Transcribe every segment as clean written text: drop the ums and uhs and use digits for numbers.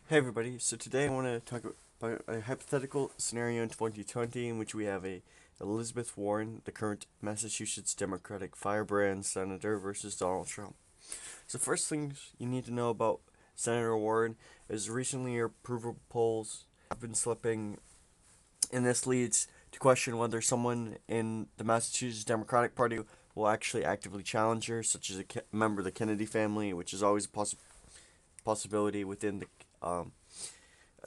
Hey everybody, so today I want to talk about a hypothetical scenario in 2020 in which we have a Elizabeth Warren, the current Massachusetts Democratic firebrand senator, versus Donald Trump. So first things you need to know about Senator Warren is recently her approval polls have been slipping, and this leads to question whether someone in the Massachusetts Democratic Party will actually actively challenge her, such as a member of the Kennedy family, which is always a possibility within the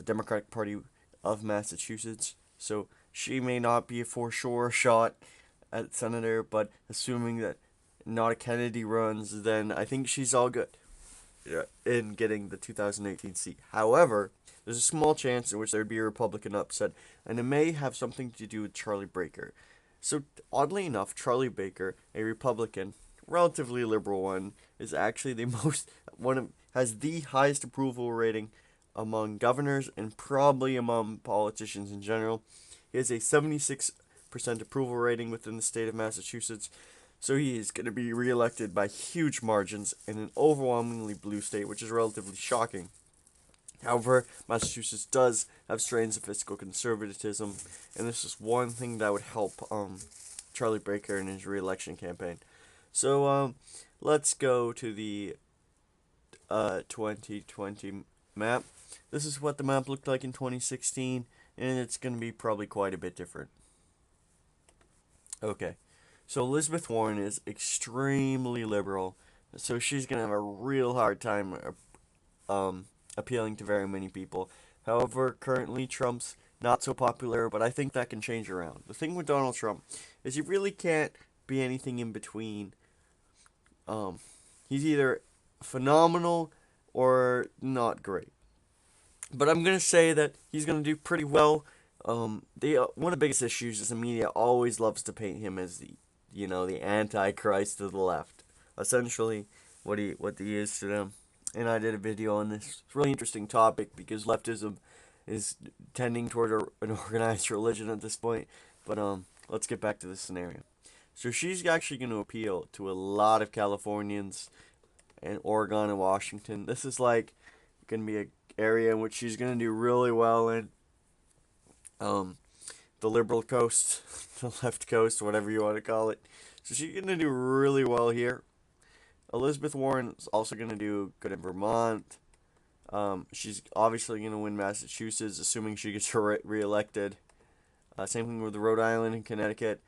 Democratic Party of Massachusetts. So she may not be a for sure shot at senator, but assuming that not a Kennedy runs, then I think she's all good in getting the 2018 seat. However, there's a small chance in which there'd be a Republican upset, and it may have something to do with Charlie Baker. So, oddly enough, Charlie Baker, a Republican, relatively liberal one, is actually the most one of has the highest approval rating among governors and probably among politicians in general. He has a 76% approval rating within the state of Massachusetts, so he is going to be reelected by huge margins in an overwhelmingly blue state, which is relatively shocking. However, Massachusetts does have strains of fiscal conservatism, and this is one thing that would help Charlie Baker in his reelection campaign. So let's go to the 2020 map. This is what the map looked like in 2016, and it's going to be probably quite a bit different. Okay, so Elizabeth Warren is extremely liberal, so she's going to have a real hard time appealing to very many people. However, currently Trump's not so popular, but I think that can change around. The thing with Donald Trump is he really can't be anything in between. He's either phenomenal or not great. But I'm gonna say that he's gonna do pretty well. One of the biggest issues is the media always loves to paint him as the antichrist of the left. Essentially, what he is to them. And I did a video on this. It's a really interesting topic because leftism is tending toward an organized religion at this point. But let's get back to this scenario. So she's actually going to appeal to a lot of Californians and Oregon and Washington. This is like going to be an area in which she's going to do really well in. The liberal coast, the left coast, whatever you want to call it. So she's going to do really well here. Elizabeth Warren is also going to do good in Vermont. She's obviously going to win Massachusetts, assuming she gets reelected. Same thing with Rhode Island and Connecticut,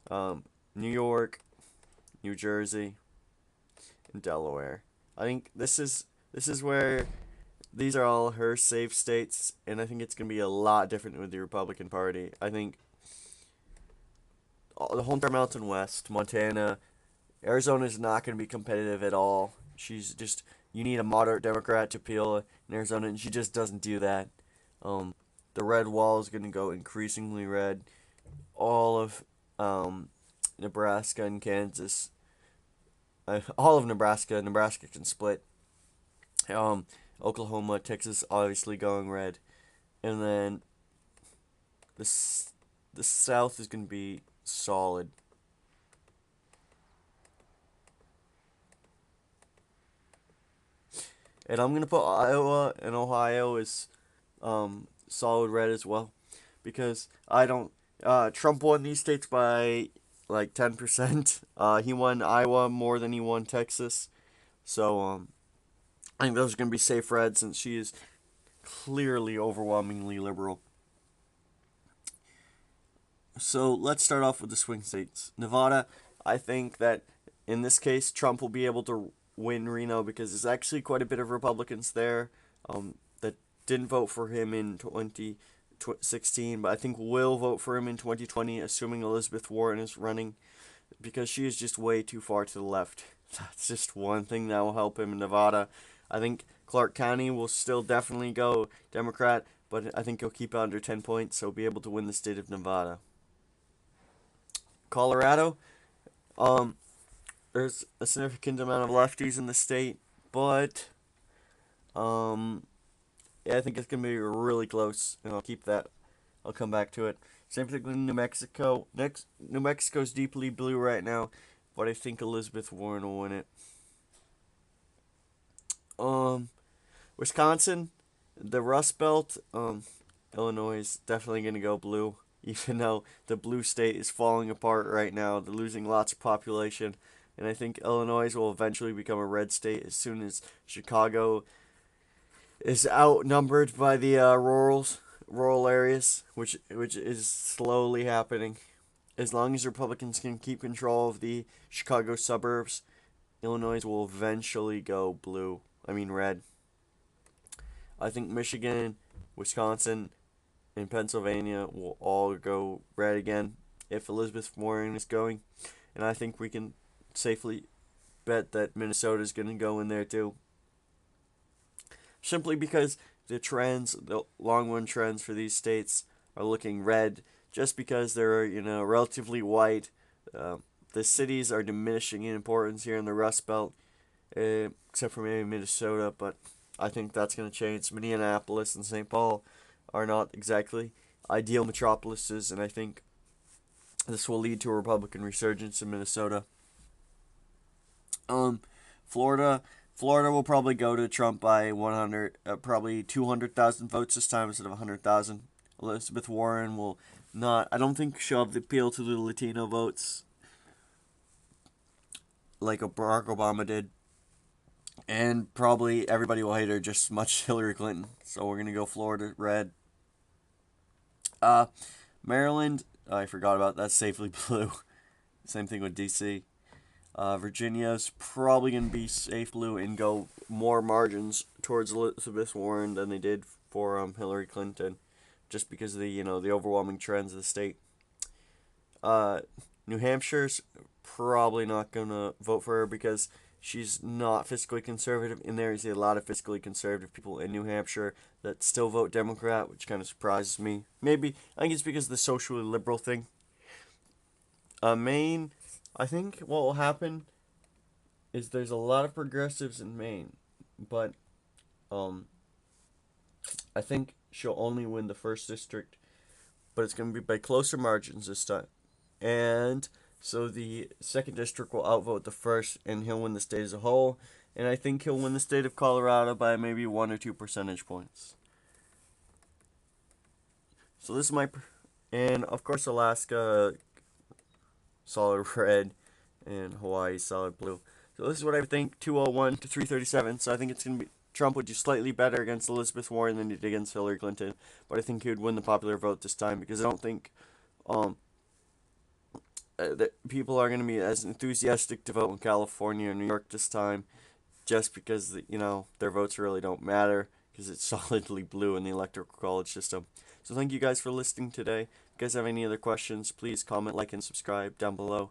New York, New Jersey, and Delaware. I think this is where these are all her safe states, and I think it's going to be a lot different with the Republican Party. I think the whole entire Mountain West, Montana, Arizona is not going to be competitive at all. You need a moderate Democrat to appeal in Arizona, and she just doesn't do that. The red wall is going to go increasingly red. All of Nebraska and Kansas, all of Nebraska can split. Oklahoma, Texas, obviously going red, and then the South is going to be solid. And I'm gonna put Iowa and Ohio as solid red as well, because I don't. Trump won these states by like 10%. He won Iowa more than he won Texas, so I think those are gonna be safe red since she is clearly overwhelmingly liberal. So let's start off with the swing states. Nevada, I think that in this case Trump will be able to win Reno because there's actually quite a bit of Republicans there that didn't vote for him in 2016, but I think will vote for him in 2020, assuming Elizabeth Warren is running, because she is just way too far to the left. That's just one thing that will help him in Nevada. I think Clark County will still definitely go Democrat, but I think he'll keep it under 10 points, so he'll be able to win the state of Nevada. Colorado, um, there's a significant amount of lefties in the state, but um, yeah, I think it's gonna be really close, and I'll keep that. I'll come back to it. Same thing with New Mexico. New Mexico's deeply blue right now, but I think Elizabeth Warren will win it. Wisconsin, The Rust Belt, Illinois is definitely going to go blue, even though the blue state is falling apart right now. They're losing lots of population, and I think Illinois will eventually become a red state as soon as Chicago is outnumbered by the rural areas, which is slowly happening. As long as Republicans can keep control of the Chicago suburbs, Illinois will eventually go blue. I mean red. I think Michigan, Wisconsin, and Pennsylvania will all go red again if Elizabeth Warren is going. And I think we can safely bet that Minnesota is going to go in there too. Simply because the long run trends for these states are looking red, just because they're, relatively white. The cities are diminishing in importance here in the Rust Belt, except for maybe Minnesota, but I think that's going to change. Minneapolis and St. Paul are not exactly ideal metropolises, and I think this will lead to a Republican resurgence in Minnesota. Florida, Florida will probably go to Trump by 100, probably 200,000 votes this time instead of 100,000. Elizabeth Warren will not. I don't think she'll have the appeal to the Latino votes like Barack Obama did. And probably everybody will hate her just as much as Hillary Clinton. So we're gonna go Florida red. Maryland, I forgot about that. Safely blue. Same thing with DC. Virginia's probably gonna be safe blue and go more margins towards Elizabeth Warren than they did for Hillary Clinton, just because of the overwhelming trends of the state. New Hampshire's probably not gonna vote for her because she's not fiscally conservative, and there is a lot of fiscally conservative people in New Hampshire that still vote Democrat, which kind of surprises me. Maybe I think it's because of the socially liberal thing. Maine, I think what will happen is there's a lot of progressives in Maine, but I think she'll only win the first district, but it's going to be by closer margins this time. And so the second district will outvote the first, and he'll win the state as a whole. And I think he'll win the state of Colorado by maybe 1 or 2 percentage points. So this is and of course Alaska, solid red, and Hawaii, solid blue. So this is what I think, 201 to 337. So I think it's going to be Trump would do slightly better against Elizabeth Warren than he did against Hillary Clinton. But I think he would win the popular vote this time because I don't think that people are going to be as enthusiastic to vote in California or New York this time, just because their votes really don't matter because it's solidly blue in the electoral college system. So thank you guys for listening today. If you guys have any other questions, please comment, like, and subscribe down below.